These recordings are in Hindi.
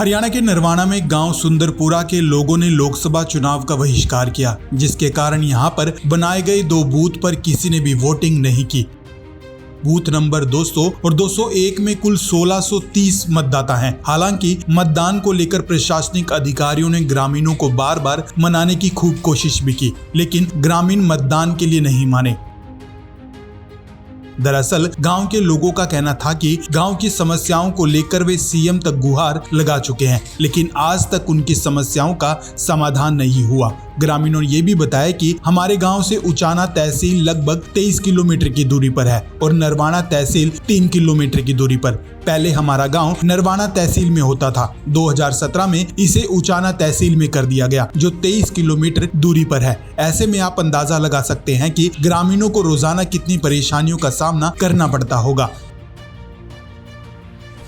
हरियाणा के नरवाना में गांव सुंदरपुरा के लोगों ने लोकसभा चुनाव का बहिष्कार किया, जिसके कारण यहां पर बनाए गए 2 बूथ पर किसी ने भी वोटिंग नहीं की। बूथ नंबर 200 और 201 में कुल 1630 मतदाता हैं। हालांकि मतदान को लेकर प्रशासनिक अधिकारियों ने ग्रामीणों को बार बार मनाने की खूब कोशिश भी की, लेकिन ग्रामीण मतदान के लिए नहीं माने। दरअसल गांव के लोगों का कहना था कि गांव की समस्याओं को लेकर वे सीएम तक गुहार लगा चुके हैं, लेकिन आज तक उनकी समस्याओं का समाधान नहीं हुआ। ग्रामीणों ने ये भी बताया कि हमारे गांव से उचाना तहसील लगभग 23 किलोमीटर की दूरी पर है और नरवाना तहसील 3 किलोमीटर की दूरी पर। पहले हमारा गांव नरवाना तहसील में होता था। 2017 में इसे उचाना तहसील में कर दिया गया, जो 23 किलोमीटर दूरी पर है। ऐसे में आप अंदाजा लगा सकते हैं कि ग्रामीणों को रोजाना कितनी परेशानियों का सामना करना पड़ता होगा।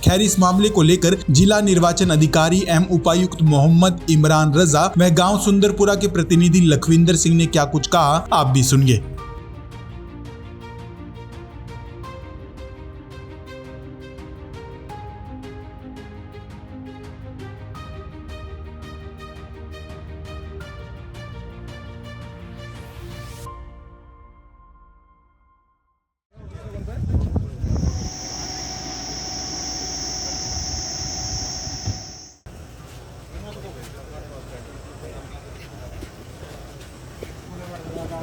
खैर, इस मामले को लेकर जिला निर्वाचन अधिकारी एवं उपायुक्त मोहम्मद इमरान रजा व गांव सुंदरपुरा के प्रतिनिधि लखविंदर सिंह ने क्या कुछ कहा, आप भी सुनिए।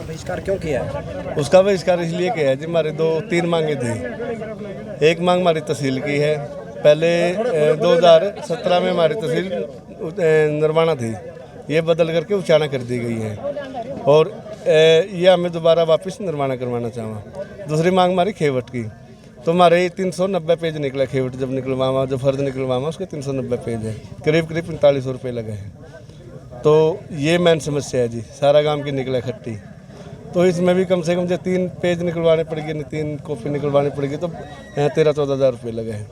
बहिष्कार क्यों किया है? उसका बहिष्कार इसलिए किया है जी, हमारे 2-3 मांगे थी। एक मांग हमारी तहसील की है। पहले 2017 में हमारी तहसील नरवाना थी, ये बदल करके उचाना कर दी गई है और ये हमें दोबारा वापस नरवाना करवाना चाहा। दूसरी मांग हमारी खेवट की, तो हमारे 390 पेज निकला। खेवट जब निकलवामा, जो फर्ज निकलवामा, उसके 390 पेज है, करीब 4500 रुपये लगे हैं। तो ये मेन समस्या है जी, सारा गांव की निकला खट्टी। तो इसमें भी कम से कम जो 3 पेज निकलवाने पड़ेगी, 3 कॉपी निकलवानी पड़ेगी, तो 13-14 हज़ार रुपये लगे हैं।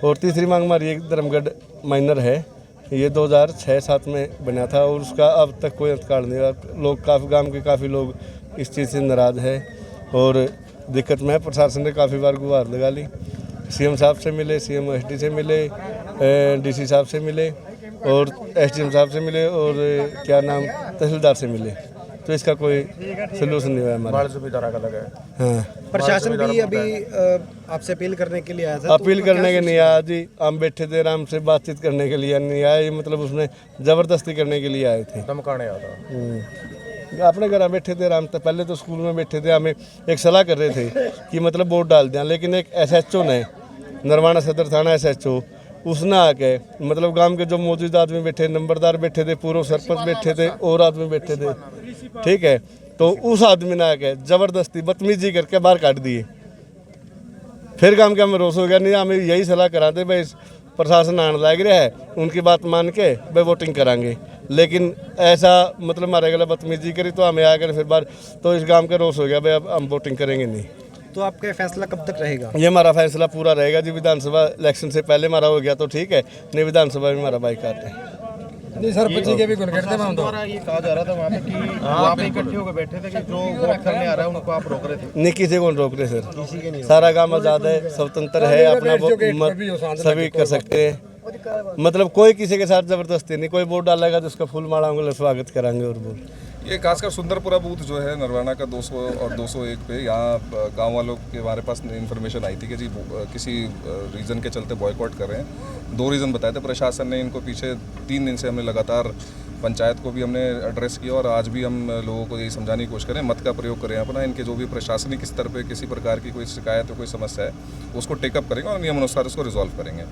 और तीसरी मांग हमारी एक धर्मगढ़ माइनर है, ये 2006-7 में बना था और उसका अब तक कोई अंतकाल नहीं हुआ। लोग गांव के काफ़ी लोग इस चीज़ से नाराज़ है और दिक्कत में है। प्रशासन ने काफ़ी बार गुहार लगा ली, सीएम साहब से मिले, सीएम एसडी से मिले, डीसी साहब से मिले और एसडीएम साहब से मिले और तहसीलदार से मिले, तो इसका कोई सलूशन नहीं हुआ हमारा। हाँ, प्रशासन भी अभी आपसे अपील करने के लिए आया था? अपील करने के नहीं आया जी, हम बैठे थे आराम से, बातचीत करने के लिए नहीं आया। ये मतलब उसने ज़बरदस्ती करने के लिए आए थे, धमकाने आया था। अपने घर बैठे थे आराम से। पहले तो स्कूल में बैठे थे, हमें एक सलाह कर रहे थे कि मतलब वोट डाल दें, लेकिन एक SHO ने, नरवाना सदर थाना SHO, उसने आके मतलब गांव के जो मौजूद आदमी बैठे, नंबरदार बैठे थे, पूर्व सरपंच बैठे थे और आदमी बैठे थे, ठीक है, तो उस आदमी ने आके ज़बरदस्ती बदतमीजी करके बाहर काट दिए। फिर गांव के हमें रोष हो गया, नहीं हमें यही सलाह कराते भाई प्रशासन आने लग रहा है, उनकी बात मान के भाई वोटिंग कराएंगे, लेकिन ऐसा मतलब हमारे गला बदतमीजी करी तो हमें आकर फिर बार, तो इस गांव का रोष हो गया भाई अब हम वोटिंग करेंगे नहीं। तो आपका फैसला कब तक रहेगा? ये हमारा फैसला पूरा रहेगा जी। विधानसभा इलेक्शन से पहले हमारा हो गया तो ठीक है, नहीं विधानसभा में हमारा बाइकाट है। नहीं सरपंच जी के भी गुण करते हैं। तो ये कहा जा रहा था वहाँ पे कि आप इकट्ठे होकर बैठे थे कि जो वोट करने आ रहा है उनको आप रोक रहे थे। नहीं, किसी को रोक रहे सर, किसी के नहीं। सारा गांव आजाद है, स्वतंत्र है, अपना सभी कर सकते हैं। मतलब कोई किसी के साथ जबरदस्ती नहीं। कोई वोट डालेगा तो उसका फूल माला होंगे, स्वागत कराएंगे। और बोल ये खासकर सुंदरपुरा बूथ जो है नरवाना का 200 और 201 पे, यहाँ गांव वालों के हमारे पास इन्फॉर्मेशन आई थी कि जी किसी रीज़न के चलते बॉयकॉट कर रहे हैं। 2 रीज़न बताए थे प्रशासन ने इनको। पीछे 3 दिन से हमने लगातार पंचायत को भी हमने एड्रेस किया और आज भी हम लोगों को यही समझाने की कोशिश करें, मत का प्रयोग करें अपना। इनके जो भी प्रशासनिक स्तर पे किसी प्रकार की कोई शिकायत है, कोई समस्या है, उसको टेकअप करेंगे और नियमानुसार उसको रिजॉल्व करेंगे।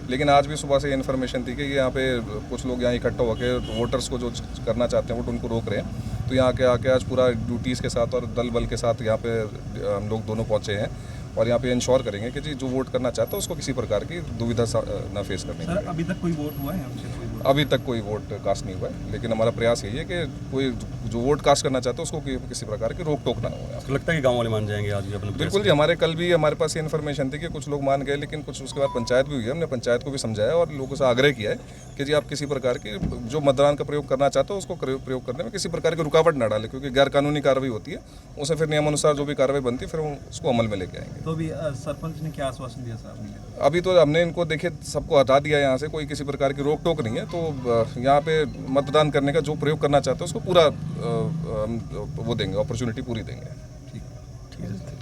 लेकिन आज भी सुबह से ये इन्फॉर्मेशन थी कि यहाँ पे कुछ लोग यहाँ इकट्ठा होकर वोटर्स को जो करना चाहते हैं वोट उनको रोक रहे हैं। तो यहाँ के आके आज पूरा ड्यूटीज़ के साथ और दल बल के साथ यहाँ पे हम लोग दोनों पहुँचे हैं और यहाँ पे इंश्योर करेंगे कि जी जो वोट करना चाहता है उसको किसी प्रकार की दुविधा ना फेस करनी चाहिए। अभी तक कोई वोट हुआ है? अभी तक कोई वोट कास्ट नहीं हुआ है, लेकिन हमारा प्रयास यही है कि कोई जो वोट कास्ट करना चाहता है उसको किसी प्रकार की रोक टोक ना हो। आपको लगता है कि गांव वाले मान जाएंगे आज भी अपने? बिल्कुल जी, हमारे कल भी हमारे पास ये इन्फॉर्मेशन थी कि कुछ लोग मान गए, लेकिन कुछ उसके बाद पंचायत भी हुई है। हमने पंचायत को भी समझाया और लोगों से आग्रह किया है कि जी आप किसी प्रकार की जो मतदान का प्रयोग करना चाहते हो उसको प्रयोग करने में किसी प्रकार की रुकावट ना डालें, क्योंकि गैर कानूनी कार्रवाई होती है, उसे फिर नियमानुसार जो भी कार्रवाई बनती है फिर उसको अमल में लेके आएंगे। तो भी सरपंच ने क्या आश्वासन दिया साहब ने? अभी तो हमने इनको देखे सबको हटा दिया यहाँ से, कोई किसी प्रकार की रोक टोक नहीं है। तो यहाँ पे मतदान करने का जो प्रयोग करना चाहते हैं उसको पूरा वो देंगे, अपॉर्चुनिटी पूरी देंगे। ठीक है।